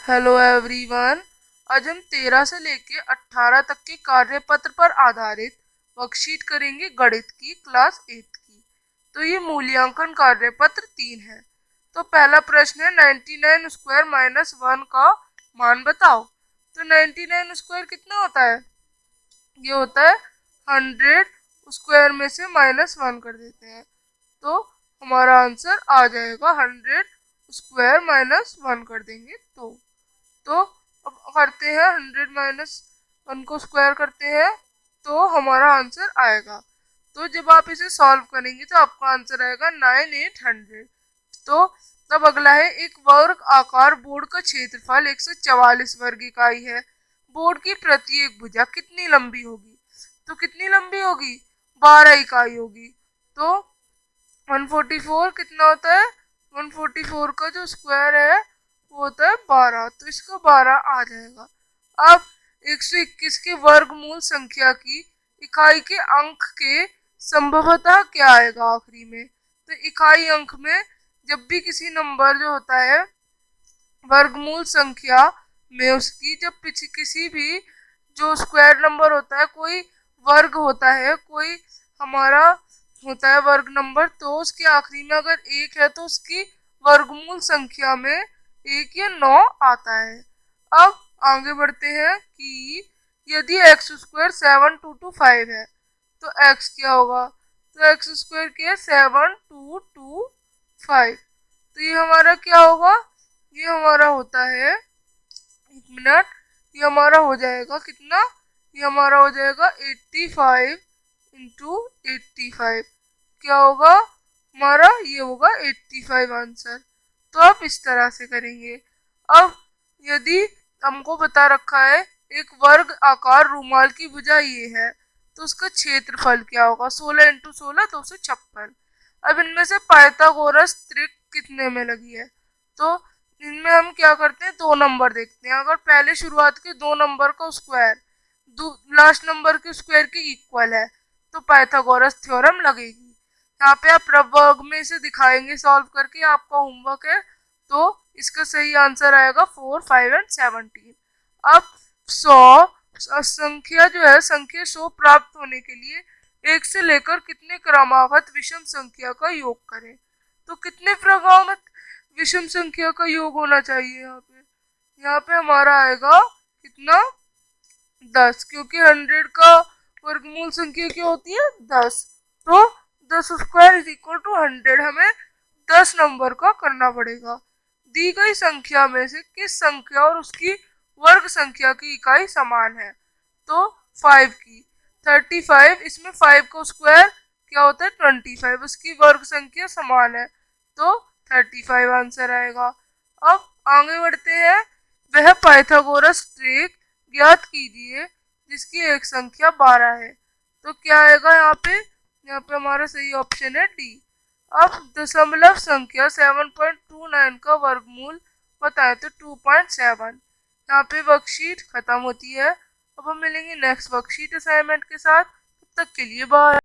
Hello everyone. आज हम 13 से लेके 18 तक के कार्यपत्र पर आधारित वर्कशीट करेंगे गणित की क्लास 8 की। तो ये मूल्यांकन कार्यपत्र 3 है। तो पहला प्रश्न है 99 स्क्वायर माइनस 1 का मान बताओ। तो 99 स्क्वायर कितना होता है? ये होता है 100 स्क्वायर में से -1 कर देते हैं तो हमारा आंसर आ जाएगा 100 स्क्वायर -1 कर देंगे तो अब करते हैं 100 - 1 को स्क्वायर करते हैं तो हमारा आंसर आएगा। तो जब आप इसे सॉल्व करेंगे तो आपका आंसर आएगा 9800। तो तब अगला है एक वर्ग आकार बोर्ड का क्षेत्रफल 144 वर्ग इकाई है। बोर्ड की प्रत्येक भुजा कितनी लंबी होगी? तो कितनी लंबी होगी? 12 इकाई होगी। तो 144 कितना होता है? 144 का जो स्क्वायर है वो होता है 12, तो इसका 12 आ जाएगा। अब 121 के वर्गमूल संख्या की इकाई के अंक के संभवतः क्या आएगा आखिरी में? तो इकाई अंक में जब भी किसी नंबर जो होता है वर्गमूल संख्या में उसकी जब किसी भी जो स्क्वायर नंबर होता है कोई वर्ग होता है कोई हमारा होता है वर्ग नंबर, तो उसके आखिरी में अगर 1 है तो उसकी वर्गमूल संख्या में 1 या 9 आता है। अब आगे बढ़ते हैं कि यदि एक्स स्क्वायर 7225 है तो एक्स क्या होगा? तो एक्स स्क्वायर क्या है? 7225। तो ये हमारा क्या होगा? ये हमारा होता है, एक मिनट, ये हमारा हो जाएगा कितना? ये हमारा हो जाएगा 85 इंटू 85। क्या होगा हमारा? ये होगा 85 आंसर। तो आप इस तरह से करेंगे। अब यदि हमको बता रखा है एक वर्ग आकार रूमाल की भुजा ये है तो उसका क्षेत्रफल क्या होगा? 16 इंटू 16 256। अब इनमें से पाइथागोरस त्रिक कितने में लगी है? तो इनमें हम क्या करते हैं, दो नंबर देखते हैं। अगर पहले शुरुआत के दो नंबर का स्क्वायर लास्ट नंबर के स्क्वायर के इक्वल है तो पाइथागोरस थ्योरम लगेगी। यहाँ पे आप वर्ग में इसे दिखाएंगे सॉल्व करके, आपका होमवर्क है। तो इसका सही आंसर आएगा 4, 5 एंड 17। अब 100 संख्या जो है संख्या 100 प्राप्त होने के लिए 1 से लेकर कितने क्रमागत विषम संख्या का योग करें? तो कितने क्रमागत विषम संख्या का योग होना चाहिए? यहाँ पे हमारा आएगा कितना? 10, क्योंकि 100 का वर्गमूल संख्या क्या होती है? 10। तो 10 स्क्वायर इज इक्वल टू 100। हमें 10 नंबर का करना पड़ेगा। दी गई संख्या में से किस संख्या और उसकी वर्ग संख्या की इकाई समान है? तो 5 की 35, इसमें 5 का स्क्वायर क्या होता है? 25, उसकी वर्ग संख्या समान है तो 35 आंसर आएगा। अब आगे बढ़ते हैं। वह पाइथागोरस ट्रिक ज्ञात कीजिए जिसकी एक संख्या 12 है। तो क्या आएगा यहाँ पे? यहाँ पे हमारा सही ऑप्शन है डी। अब दशमलव संख्या 7.29 का वर्गमूल बताएं तो 2.7। यहाँ पे वर्कशीट खत्म होती है। अब हम मिलेंगे नेक्स्ट वर्कशीट असाइनमेंट के साथ। तब तक के लिए बाय।